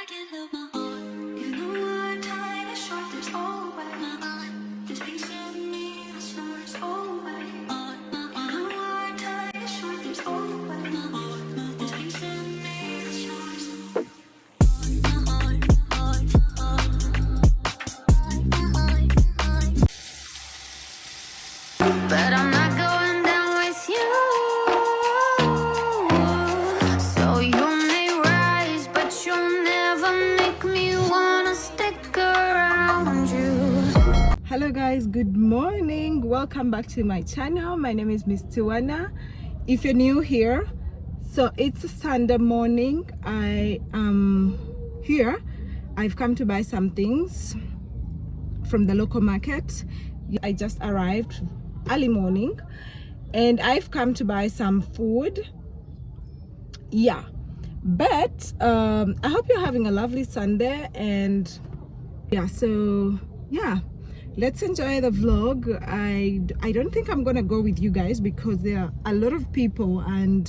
can't help my heart. You know our time is short, there's always this piece of me that starts always. You know our time is short, there's always this piece of me that starts. But I'm not going down with you. So you may rise, but you'll never make me wanna stick around you. Hello guys, good morning, welcome back to my channel. My name is Miss Tiwana. If you're new here, so it's a Sunday morning. I am here. I've come to buy some things from the local market. I just arrived early morning and I've come to buy some food. Yeah, but I hope you're having a lovely Sunday. And yeah, so yeah, let's enjoy the vlog. I don't think I'm gonna go with you guys because there are a lot of people and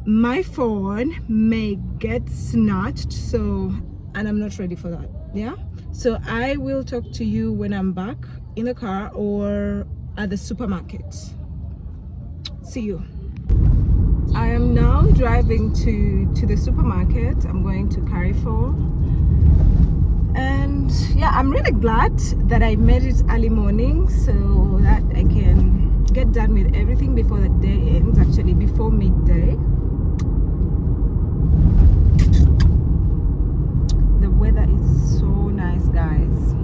my phone may get snatched, so, and I'm not ready for that. Yeah, so I will talk to you when I'm back in the car or at the supermarket. See you. I am now driving to the supermarket. I'm going to Carrefour. And yeah, I'm really glad that I made it early morning so that I can get done with everything before the day ends, actually before midday. The weather is so nice, guys.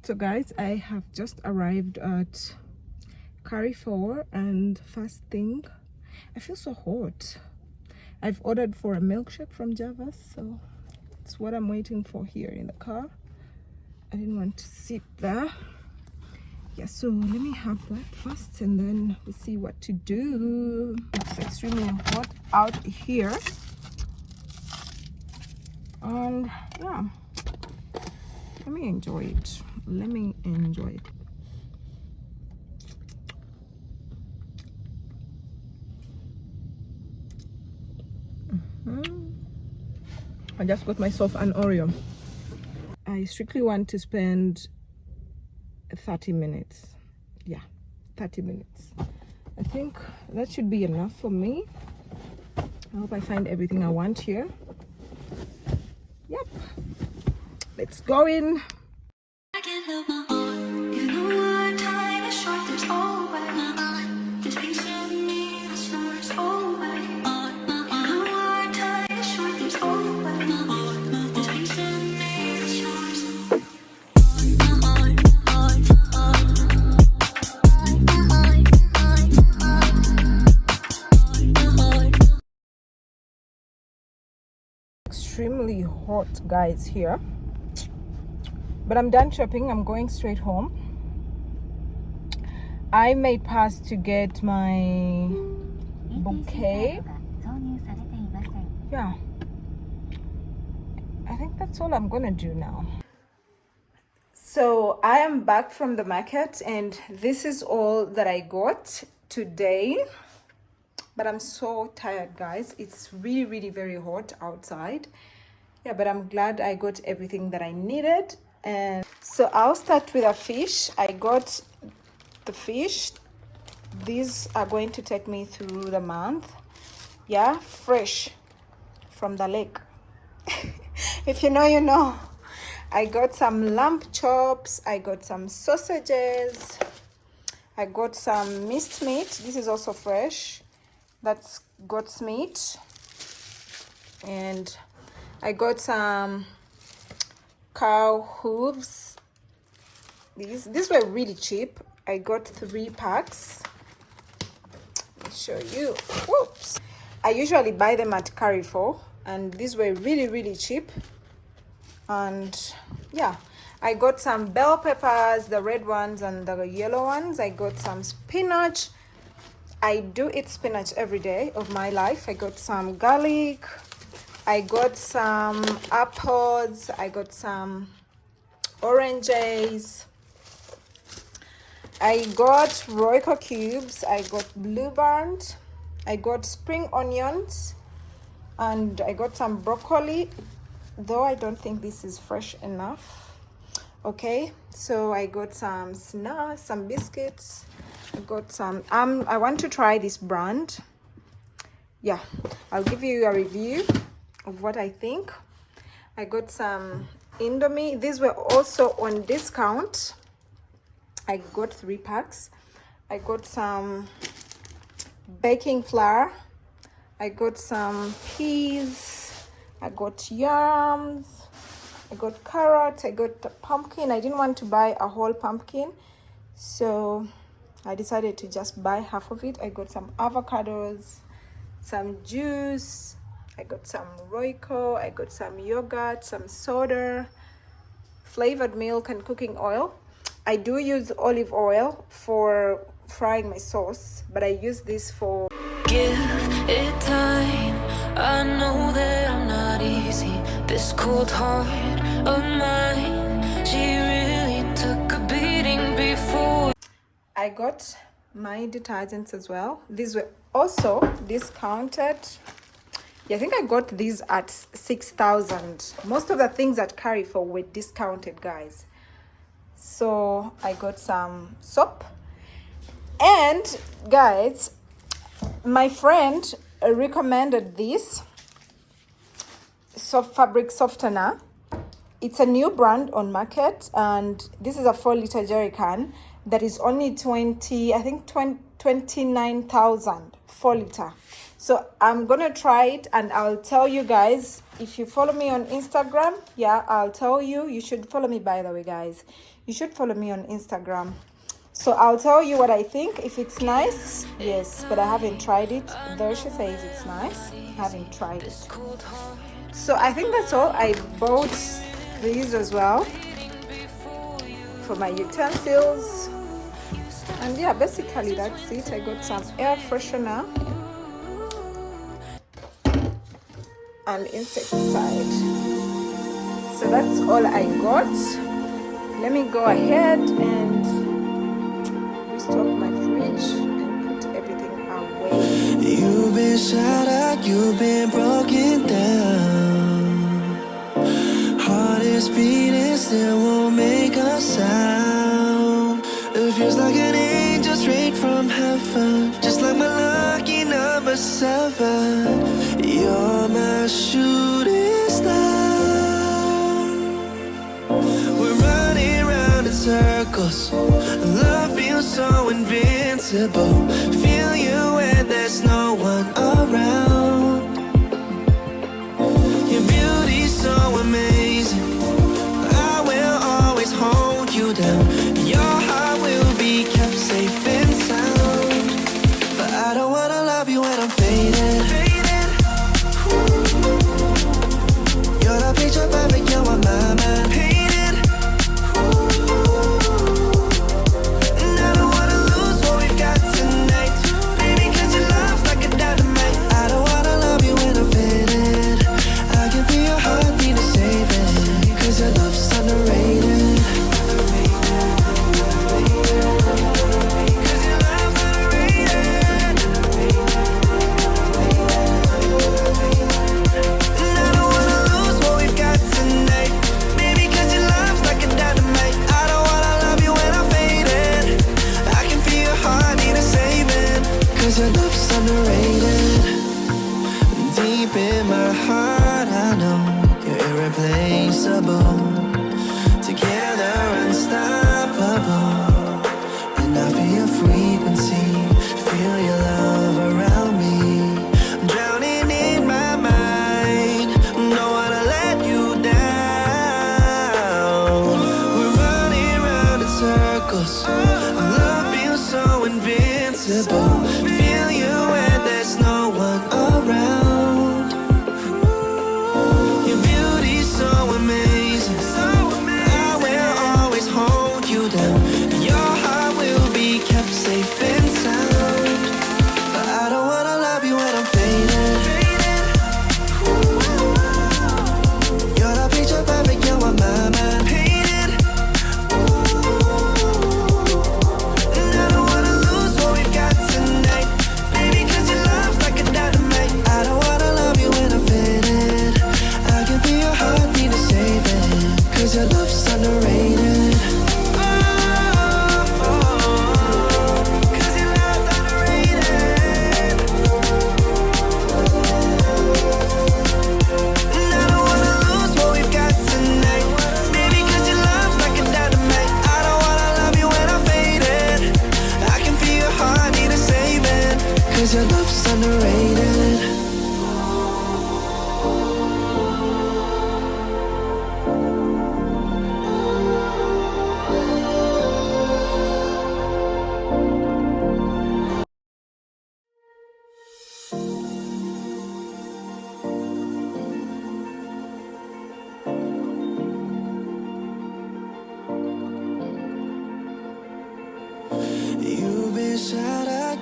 So guys, I have just arrived at Carrefour and first thing, I feel so hot. I've ordered for a milkshake from Java, so it's what I'm waiting for here in the car. I didn't want to sit there. Yeah, so let me have that first and then we see what to do. It's extremely hot out here. And yeah, let me enjoy it. Let me enjoy it. I just got myself an Oreo. I strictly want to spend 30 minutes. Yeah, 30 minutes. I think that should be enough for me. I hope I find everything I want here. Yep, let's go in. I can't help my heart. You know our time is short, there's always this piece of me that starts always. You know our time is short, there's always this piece of me that starts. Extremely hot, guys, here. But I'm done shopping. I'm going straight home. I may pass to get my bouquet. Yeah, I think that's all I'm gonna do now. So I am back from the market and this is all that I got today. But I'm so tired, guys. It's really very hot outside. Yeah, but I'm glad I got everything that I needed. And so I'll start with a fish. I got the fish. These are going to take me through the month. Yeah, fresh from the lake. If you know, you know. I got some lamb chops. I got some sausages. I got some minced meat. This is also fresh. That's goat's meat. And I got some cow hooves. These were really cheap. I got 3 packs. Let me show you. Whoops. I usually buy them at Carrefour and these were really cheap. And yeah, I got some bell peppers, the red ones and the yellow ones. I got some spinach. I do eat spinach every day of my life. I got some garlic. I got some apples. I got some oranges. I got Royco cubes. I got blueband. I got spring onions. And I got some broccoli, though I don't think this is fresh enough. Okay, so I got some snacks, some biscuits. I got some I want to try this brand. Yeah, I'll give you a review of what I think. I got some Indomie. These were also on discount. I got 3 packs. I got some baking flour. I got some peas. I got yams. I got carrots. I got the pumpkin. I didn't want to buy a whole pumpkin, so I decided to just buy half of it. I got some avocados, some juice. I got some Royco. I got some yogurt, some soda, flavored milk, and cooking oil. I do use olive oil for frying my sauce, but I use this for... Give it time. I know that I'm not easy. This cold heart of mine, she really took a beating before. I got my detergents as well. These were also discounted. Yeah, I think I got these at 6,000. Most of the things at Carrefour were discounted, guys. So I got some soap. And guys, my friend recommended this fabric softener. It's a new brand on market, and this is a 4-liter jerry can that is only 29,000 4-liter. So I'm gonna try it, and I'll tell you guys. If you follow me on Instagram, yeah, I'll tell you. You should follow me, by the way, guys. You should follow me on Instagram. So I'll tell you what I think. If it's nice, yes, but I haven't tried it. Though she says it's nice, I haven't tried it. So I think that's all. I bought these as well for my utensils. And yeah, basically that's it. I got some air freshener and insecticide. So that's all I got. Let me go ahead and restock my fridge and put everything away. You've been shattered, you've been broken down. Heart is beating, still won't make a sound. It feels like an angel straight from heaven, just like my lucky number 7. You're my shooting star. We're running round in circles. Love feels so invincible. Feel you when there's no one around. Your beauty's so amazing. I will always hold you down. Your heart will be kept safe and sound. But I don't wanna love you when I'm faded. You're the picture perfect, you're on my mind. Painted. And I don't wanna lose what we've got tonight. Baby, 'cause your love's like a dynamite. I don't wanna love you when I'm faded. I can feel your heartbeat to save it. 'Cause your love's underrated. Your love's underrated. Deep in my heart, I know you're irreplaceable. Together, unstoppable. And I feel your frequency, feel your love around me. I'm drowning in my mind, don't wanna let you down. We're running round in circles. Our love feels so invincible. Feel you when there's no one around. Your beauty's so amazing. I will always hold you down. Your heart will be kept safe and sound. But I don't wanna love you when I'm faded. You're the picture perfect, you're on my mind. Painted. And I don't wanna lose what we've got tonight.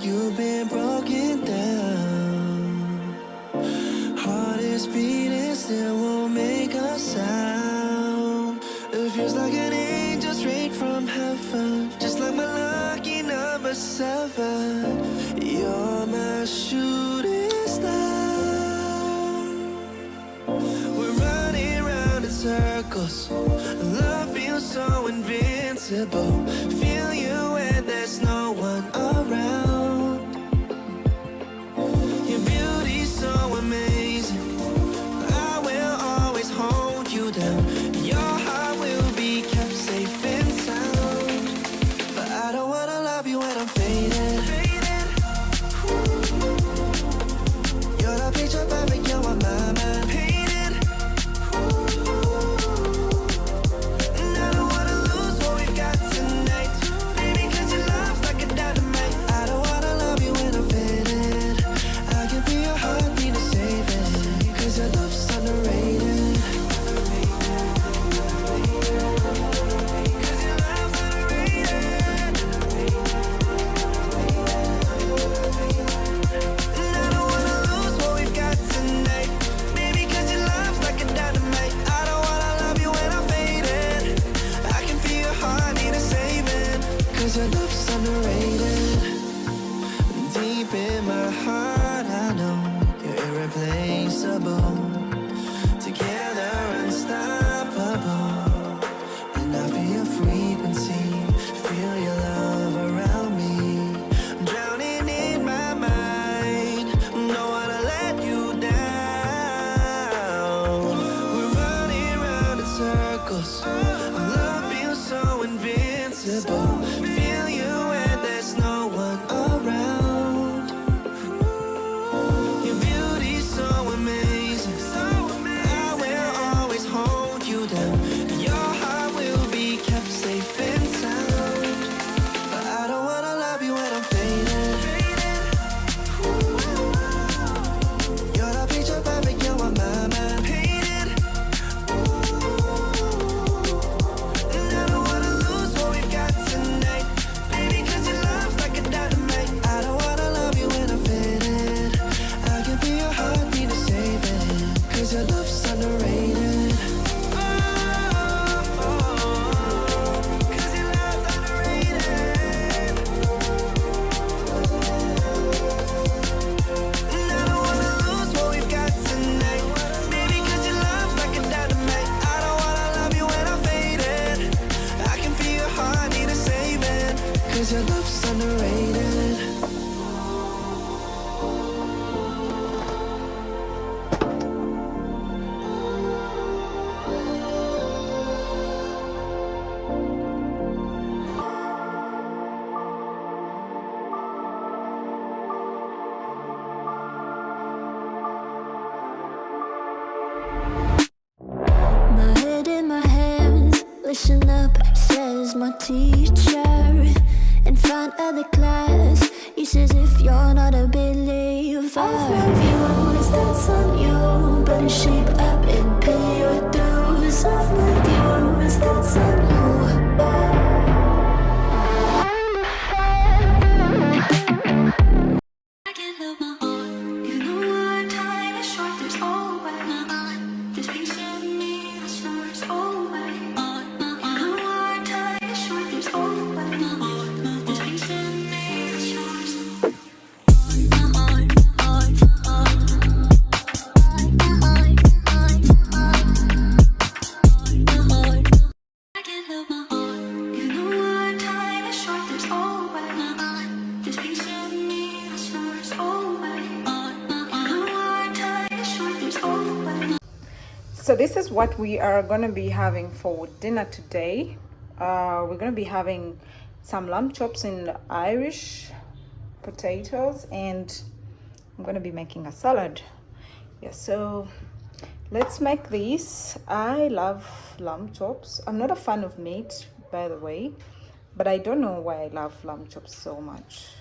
you've been broken down. Heart is beating, still won't make a sound. It feels like an angel straight from heaven, just like my lucky number 7. You're my shooting star. We're running round in circles. Love feels so invincible. Feel you when there's no one around. Your beauty's so amazing. I will always hold you down. Your heart will be kept safe and sound. But I don't wanna love you when I'm faded. You're the picture perfect, you're on my mind. Painted. And I don't wanna lose what we've got tonight. Baby, 'cause your love's like a dynamite. I don't wanna love you when I'm faded. I can feel your heartbeat to save it. 'Cause your love's underrated. 'Cause your love's underrated. And I don't wanna lose what we've got tonight. Baby, 'cause your love's like a dynamite. I don't wanna love you when I'm faded. I can feel your heart need a saving. 'Cause your love's underrated. Deep in my heart, I know you're irreplaceable. Together, unstoppable. And I feel your frequency, feel your love around me. I'm drowning in my mind, don't wanna let you down. We're running round in circles. Our love feels so invincible. Feel you when there's no one around. Your beauty's so amazing. I will always hold you down. Your heart will be kept safe and sound. But I don't wanna love you when I'm faded. You're the picture perfect, you're on my mind. Painted. And I don't wanna lose what we've got tonight. Baby, 'cause your love's like a dynamite. I don't wanna love you when I'm faded. I can feel your heartbeat to save it. 'Cause your love's underrated. Oh, 'cause your love's underrated. And I don't wanna lose what we've got tonight. Baby, 'cause your love's like a dynamite. I don't wanna love you when I'm faded. I can feel your heart need a saving. 'Cause your love's underrated. My head in my hands, listen up, says my teacher. In front of the class, he says if you're not a believer, I'll love you, is that's on you. Better shape up and pay your dues. I'll love you, is that's on you. I can't help my heart. You know our time is short, there's always this piece of me that's yours always. You know our time is short, there's always this piece of me that's yours. My heart, heart, heart. My heart, heart, heart. My heart. I can't help my heart. You know our time is short, there's always this piece of me that's yours always. You know our time is short, there's always. So this is what we are going to be having for dinner today. We're going to be having some lamb chops and Irish potatoes, and I'm going to be making a salad. Yeah, so let's make this. I love lamb chops. I'm not a fan of meat, by the way, but I don't know why I love lamb chops so much.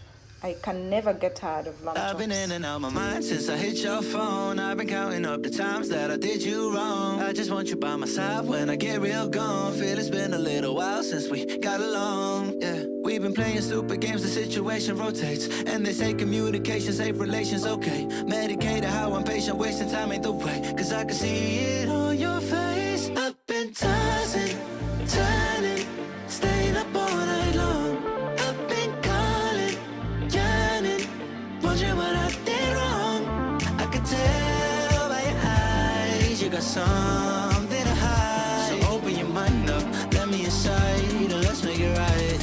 I can never get tired of lamb chops. I've been in and out my mind since I hit your phone. I've been counting up the times that I did you wrong. I just want you by my side when I get real gone. Feel it's been a little while since we got along, yeah. We've been playing stupid games, the situation rotates. And they say communication, save relations, okay. Medicated, how I'm patient, wasting time ain't the way. Cause I can see it on your face. I've been tossing, turning, staying up all night long. I've been calling, yearning, wondering what I did wrong. I could tell by your eyes, you got something to hide. So open your mind up, let me inside, and let's make it right.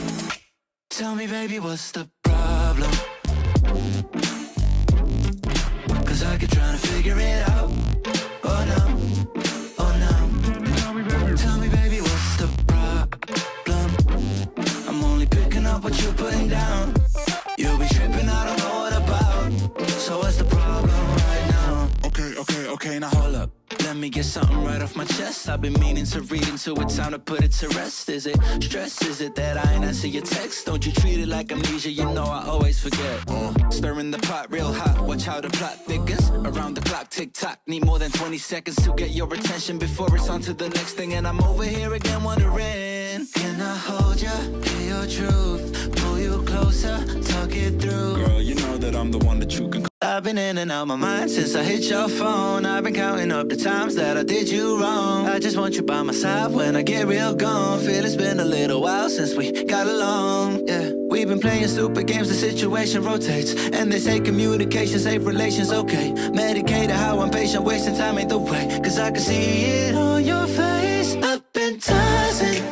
Tell me, baby, what's the problem? Cause I keep trying to figure it out. Oh no, oh no. Tell me, baby, what's the problem? I'm only picking up what you're putting down. You'll be tripping, I don't know what about. So what's the problem right now? Okay, now hold up. Let me get something right off my chest. I've been meaning to read into it, time to put it to rest. Is it stress? Is it that I ain't answer your text? Don't you treat it like amnesia, you know I always forget. Stirring the pot real hot, watch how the plot thickens. Around the clock, tick tock, need more than 20 seconds to get your attention before it's on to the next thing. And I'm over here again wondering, can I hold ya, hear your truth, pull you closer, talk it through? Girl, you know that I'm the one that you can. I've been in and out my mind since I hit your phone. I've been counting up the times that I did you wrong. I just want you by my side when I get real gone. Feel it's been a little while since we got along, yeah. We've been playing stupid games, the situation rotates. And they say communication, save relations, okay. Medicated, how I'm patient, wasting time ain't the way. Cause I can see it on your face. I've been tossing,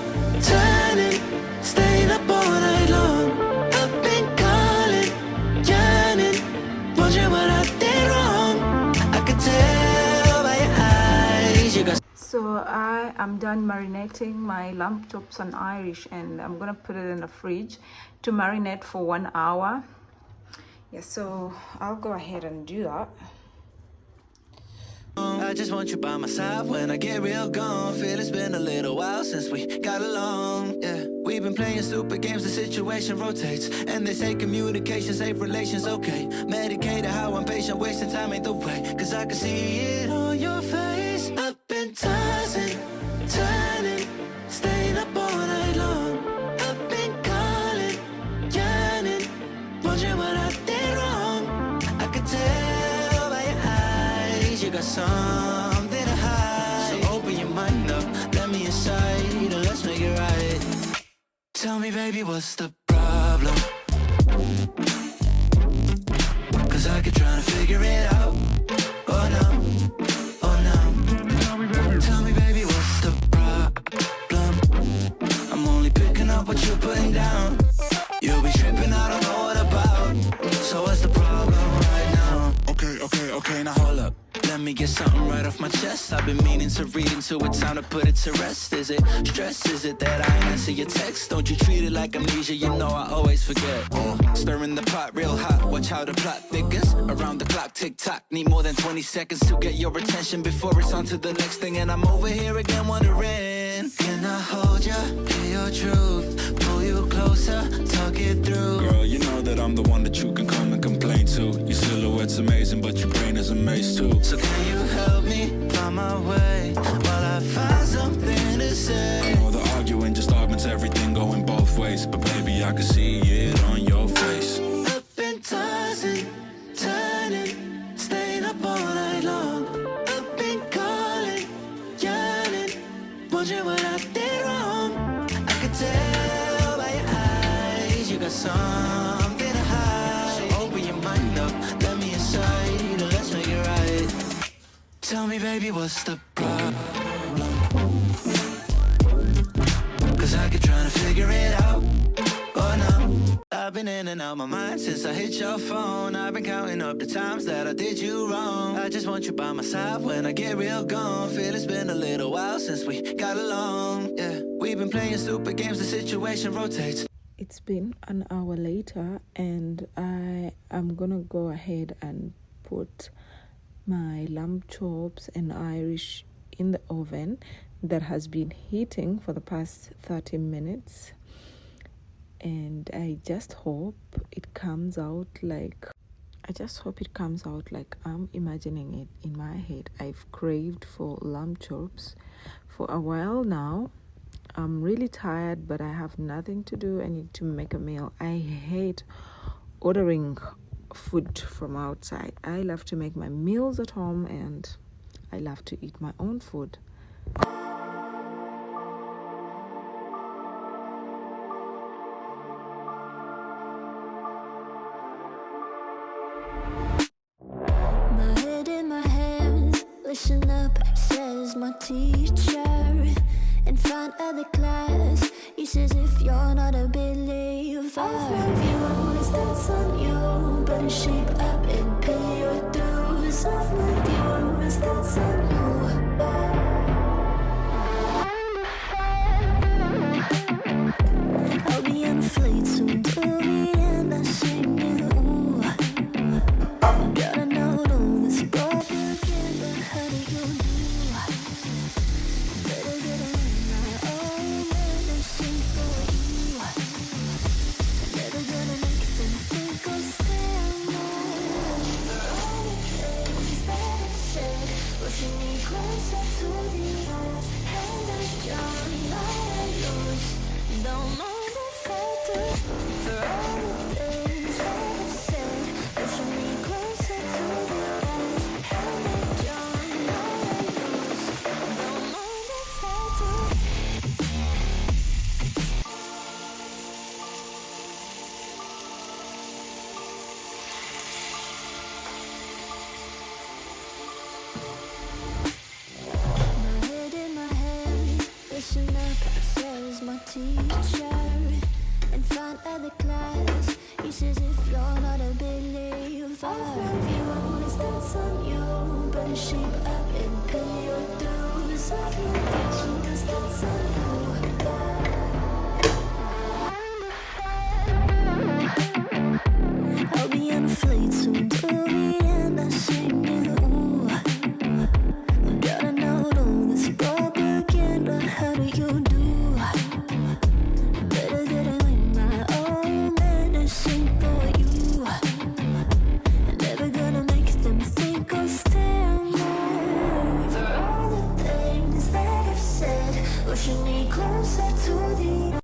turning, staying up all night long. I've been calling, yearning, wondering what I did wrong. I could tell by your eyes you got. So I am done marinating my lamb chops on Irish, and I'm gonna put it in the fridge to marinate for 1 hour. Yeah, so I'll go ahead and do that. I just want you by my side when I get real gone. Feel it's been a little while since we got along, yeah. We've been playing stupid games, the situation rotates. And they say communication, save relations, okay. Medicated, how I'm patient, wasting time ain't the way. Cause I can see it on your face. I've been tossing, turning, staying up all night long. I've been calling, yearning, wondering what I did wrong. I could tell by your eyes, you got something to hide. So open your mind up, let me inside, and let's make it right. Tell me, baby, what's the problem? Cause I keep trying to figure it out. Oh no, oh no. Tell me, baby, what's the problem? I'm only picking up what you're putting down. You'll be tripping, I don't know what about. So what's the problem right now? Okay, now hold up. Let me get something right off my chest. I've been meaning to read into it, time to put it to rest. Is it stress? Is it that I ain't answer your text? Don't you treat it like amnesia, you know I always forget. Stirring the pot real hot, watch how the plot thickens. Around the clock, tick tock, need more than 20 seconds to get your attention before it's on to the next thing. And I'm over here again wondering, can I hold ya, hear your truth, pull you closer, talk it through? Girl, you know that I'm the one that you can come and complain to. Your silhouette's amazing, but your brain is a maze too. So can you help me find my way while I find something to say? I know the arguing just augments everything going both ways, but baby, I can see it on your face. I've been tossing, turning, staying up all night long. I've been calling, yearning, wondering what I did wrong. I could tell by your eyes, you got something to hide. So open your mind up, let me inside, and let's make it right. Tell me, baby, what's the problem? Cause I keep trying to figure it out. Oh no. I've been in and out my mind since I hit your phone. I've been counting up the times that I did you wrong. I just want you by my side when I get real gone. Feel it's been a little while since we got along, yeah. We've been playing stupid games, the situation rotates. It's been an hour later, and I am gonna go ahead and put my lamb chops and Irish in the oven that has been heating for the past 30 minutes, and I just hope it comes out like I'm imagining it in my head. I've craved for lamb chops for a while now. I'm really tired, but I have nothing to do. I need to make a meal. I hate ordering food from outside. I love to make my meals at home, and I love to eat my own food. My head in my hands, listen up, says my teacher. In front of the class, he says if you're not a believer, viewers, that's on you. Better shape up and pay your dues. Of my viewers, that's on you. I'll be on a flight soon to the end. I sing you. Gotta know all this propaganda. How do you do? Better get on my own man and sing for you. Never gonna make them think I'll stay alone. For all the things that I've said, pushing me closer to the edge. And I don't know I lose. Don't mind if I do. For all the things that I've said, pushing me closer to the edge. And I don't know I lose. Don't mind if I do. My head in my hand, listen up, says my teacher. In front of the class, he says if you're not a believer, viewers, that's on you. Better shape up and pay your dues. Of my viewers, that's on you. I'll be on a flight soon to the end. I sing you. Gotta know all this propaganda. How do you do? Better get in my own man and sing for you. Never gonna make them think I'll stay alive. For all the things that I've said, pushing me closer to the